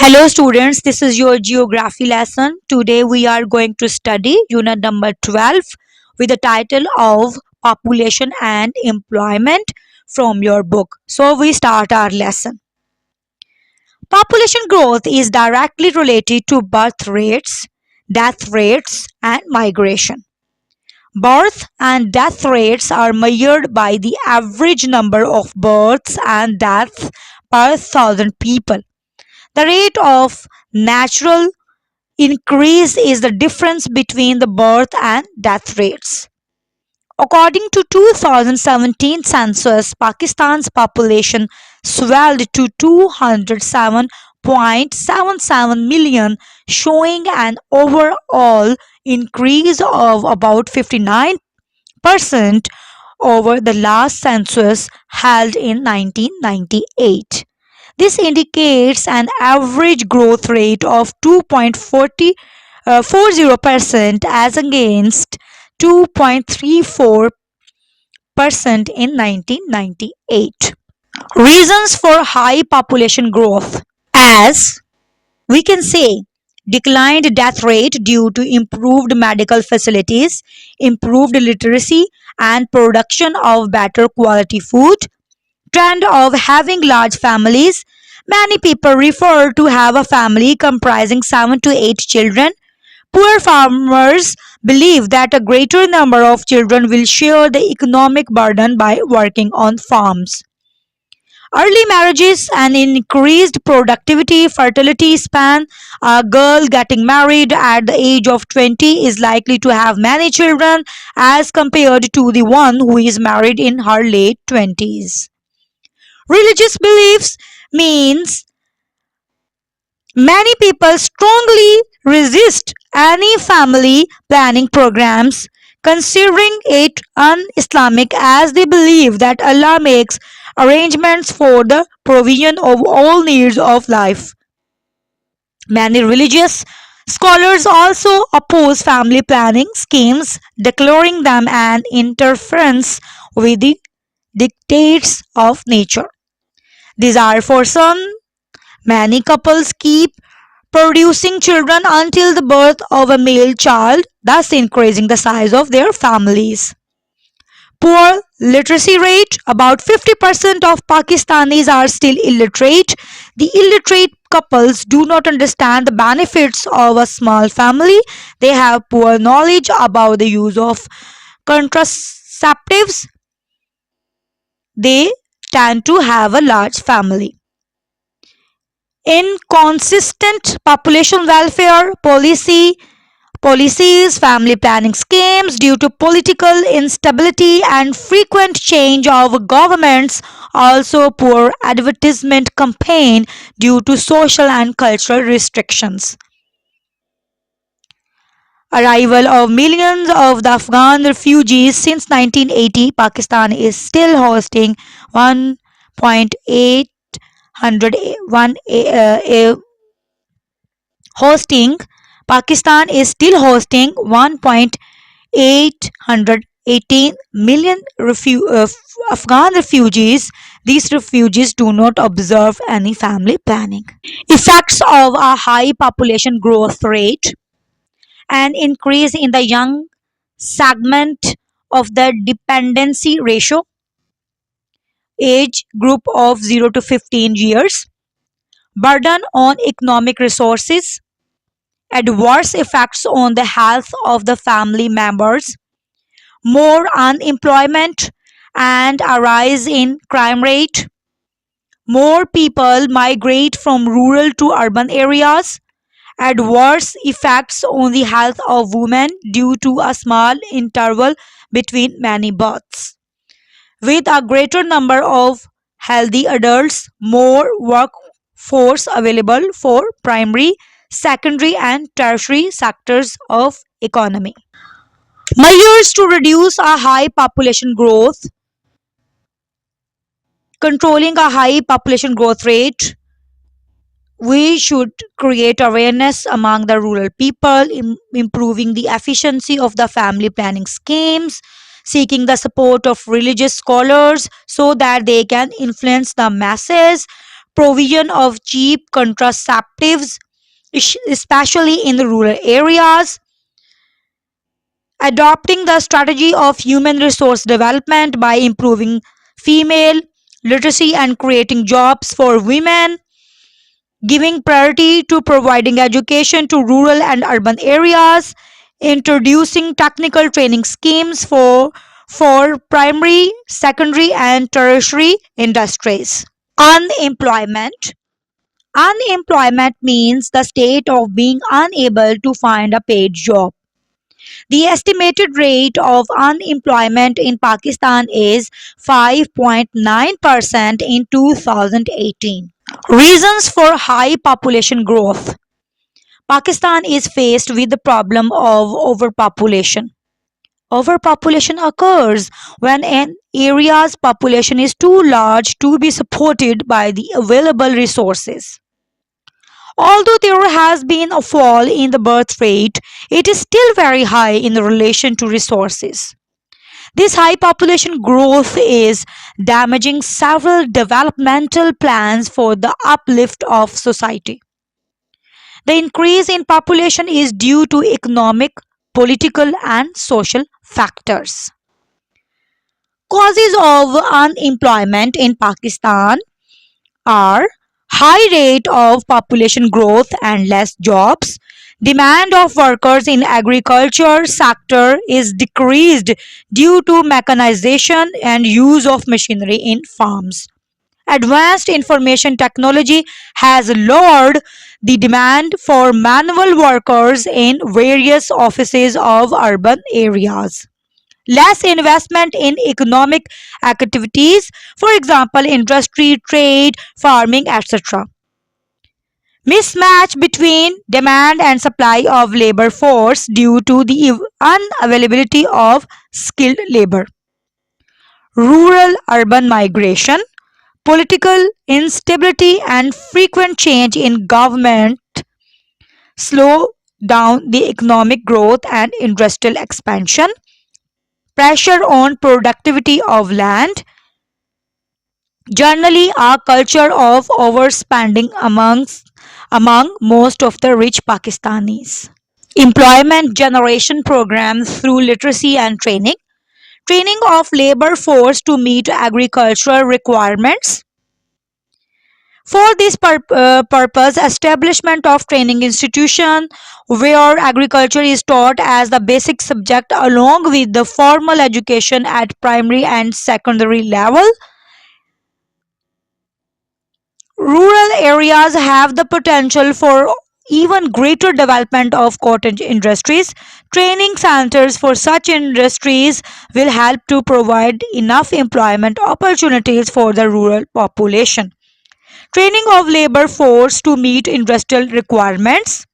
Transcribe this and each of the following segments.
Hello students, this is your geography lesson. Today we are going to study unit number 12 with the title of Population and Employment from your book. So we start our lesson. Population growth is directly related to birth rates, death rates and migration. Birth and death rates are measured by the average number of births and deaths per thousand people. The rate of natural increase is the difference between the birth and death rates. According to 2017 census, Pakistan's population swelled to 207.77 million, showing an overall increase of about 59% over the last census held in 1998. This indicates an average growth rate of 2.40% as against 2.34% in 1998. Reasons for high population growth: as we can say, declined death rate due to improved medical facilities, improved literacy, and production of better quality food. Trend of having large families. Many people prefer to have a family comprising 7 to 8 children. Poor farmers believe that a greater number of children will share the economic burden by working on farms. Early marriages and increased productivity, fertility span. A girl getting married at the age of 20 is likely to have many children as compared to the one who is married in her late 20s. Religious beliefs means many people strongly resist any family planning programs, considering it un-Islamic, as they believe that Allah makes arrangements for the provision of all needs of life. Many religious scholars also oppose family planning schemes, declaring them an interference with the dictates of nature. Desire for son. Many couples keep producing children until the birth of a male child, thus increasing the size of their families. Poor literacy rate. About 50% of Pakistanis are still illiterate. The illiterate couples do not understand the benefits of a small family. They have poor knowledge about the use of contraceptives. They tend to have a large family. Inconsistent population welfare policies, family planning schemes due to political instability and frequent change of governments, also poor advertisement campaign due to social and cultural restrictions. Arrival of millions of the Afghan refugees. Since 1980, Pakistan is still hosting 1.8 hundred one hosting Pakistan is still hosting 1.818 million Afghan refugees. These refugees do not observe any family planning. Effects of a high population growth rate: an increase in the young segment of the dependency ratio, age group of 0 to 15 years, burden on economic resources, adverse effects on the health of the family members, more unemployment and a rise in crime rate, more people migrate from rural to urban areas, adverse effects on the health of women due to a small interval between many births. With a greater number of healthy adults, more workforce available for primary, secondary and tertiary sectors of economy. Measures to reduce a high population growth. Controlling a high population growth rate, we should create awareness among the rural people, improving the efficiency of the family planning schemes, seeking the support of religious scholars so that they can influence the masses, provision of cheap contraceptives, especially in the rural areas, adopting the strategy of human resource development by improving female literacy and creating jobs for women, giving priority to providing education to rural and urban areas, introducing technical training schemes for primary, secondary, and tertiary industries. Unemployment. Unemployment means the state of being unable to find a paid job. The estimated rate of unemployment in Pakistan is 5.9% in 2018. Reasons for high population growth. Pakistan is faced with the problem of overpopulation. Overpopulation occurs when an area's population is too large to be supported by the available resources. Although there has been a fall in the birth rate, it is still very high in relation to resources. This high population growth is damaging several developmental plans for the uplift of society. The increase in population is due to economic, political, and social factors. Causes of unemployment in Pakistan are high rate of population growth and less jobs. Demand of workers in agriculture sector is decreased due to mechanization and use of machinery in farms. Advanced information technology has lowered the demand for manual workers in various offices of urban areas. Less investment in economic activities, for example, industry, trade, farming, etc. Mismatch between demand and supply of labor force due to the unavailability of skilled labor. Rural urban migration, political instability, and frequent change in government slow down the economic growth and industrial expansion. Pressure on productivity of land, generally a culture of overspending among most of the rich Pakistanis. Employment generation programs through literacy and training, training of labor force to meet agricultural requirements. For this purpose, establishment of training institution where agriculture is taught as the basic subject along with the formal education at primary and secondary level. Rural areas have the potential for even greater development of cottage industries. Training centers for such industries will help to provide enough employment opportunities for the rural population. Training of labor force to meet industrial requirements.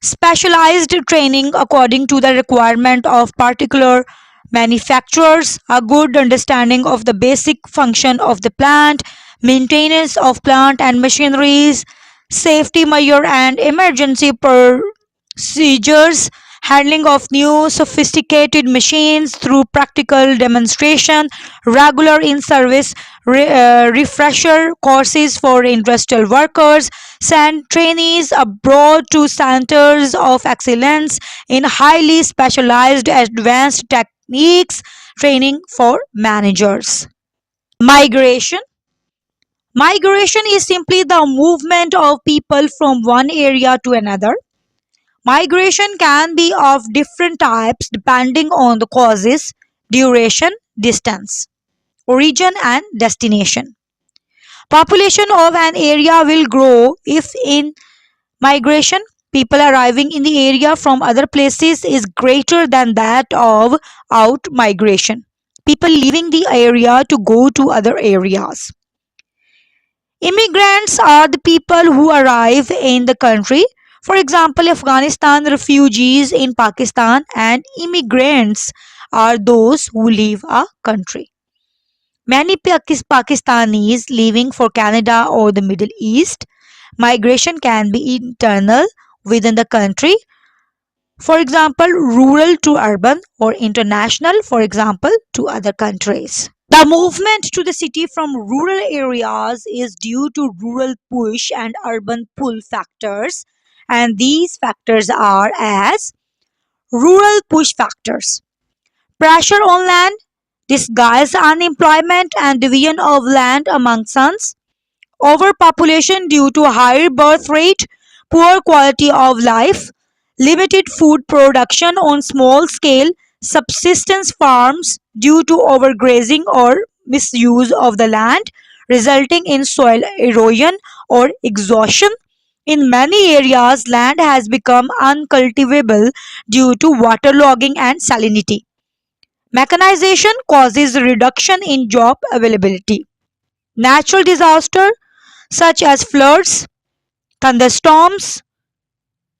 Specialized training according to the requirement of particular manufacturers, a good understanding of the basic function of the plant, maintenance of plant and machineries, safety measure and emergency procedures, handling of new sophisticated machines through practical demonstration, regular in-service refresher courses for industrial workers, send trainees abroad to centers of excellence in highly specialized advanced techniques, training for managers. Migration. Migration is simply the movement of people from one area to another. Migration can be of different types depending on the causes, duration, distance, origin, and destination. Population of an area will grow if in migration people arriving in the area from other places is greater than that of out migration, people leaving the area to go to other areas. Immigrants are the people who arrive in the country. For example, Afghanistan refugees in Pakistan and immigrants are those who leave a country. Many Pakistanis leaving for Canada or the Middle East. Migration can be internal within the country, for example, rural to urban, or international, for example, to other countries. The movement to the city from rural areas is due to rural push and urban pull factors, and these factors are as rural push factors: pressure on land, disguised unemployment and division of land among sons; overpopulation due to higher birth rate, poor quality of life; limited food production on small scale subsistence farms due to overgrazing or misuse of the land, resulting in soil erosion or exhaustion. In many areas, land has become uncultivable due to waterlogging and salinity. Mechanization causes reduction in job availability. Natural disaster such as floods, thunderstorms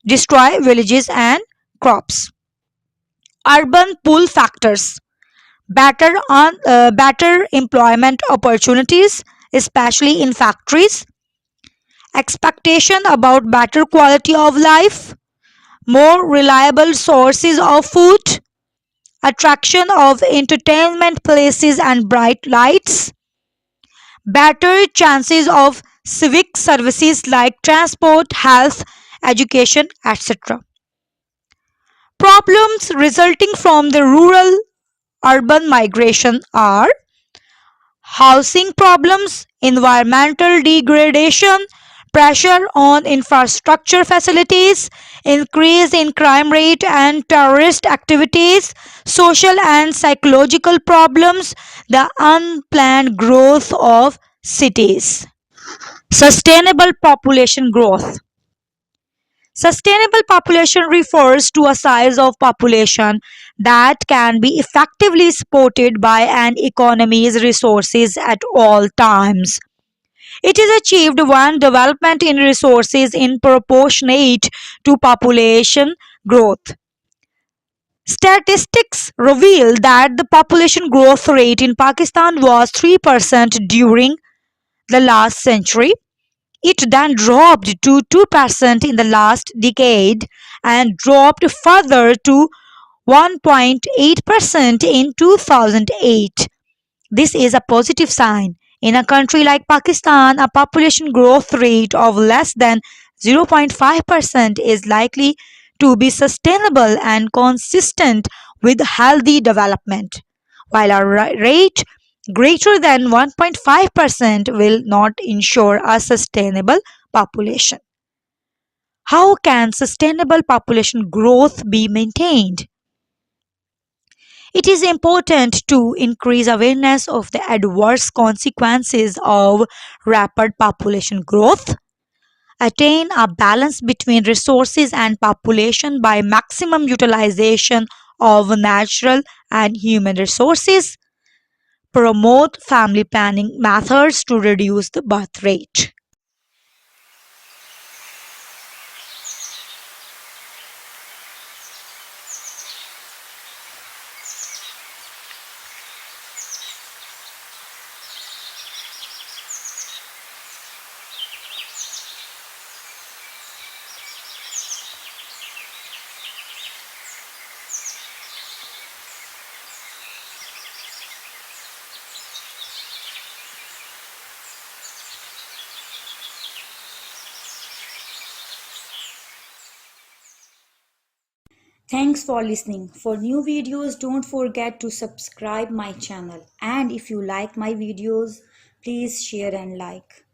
destroy villages and crops. Urban pull factors: better employment opportunities, especially in factories; expectation about better quality of life; more reliable sources of food; attraction of entertainment places and bright lights; better chances of civic services like transport, health, education, etc. Problems resulting from the rural urban migration are housing problems, environmental degradation, pressure on infrastructure facilities, increase in crime rate and terrorist activities, social and psychological problems, the unplanned growth of cities. Sustainable population growth. Sustainable population refers to a size of population that can be effectively supported by an economy's resources at all times. It is achieved when development in resources is proportionate to population growth. Statistics reveal that the population growth rate in Pakistan was 3% during the last century. It then dropped to 2% in the last decade and dropped further to 1.8% in 2008. This is a positive sign. In a country like Pakistan, a population growth rate of less than 0.5% is likely to be sustainable and consistent with healthy development, while a rate greater than 1.5% will not ensure a sustainable population. How can sustainable population growth be maintained? It is important to increase awareness of the adverse consequences of rapid population growth, attain a balance between resources and population by maximum utilization of natural and human resources, promote family planning methods to reduce the birth rate. Thanks for listening. For new videos, don't forget to subscribe my channel. And if you like my videos, please share and like.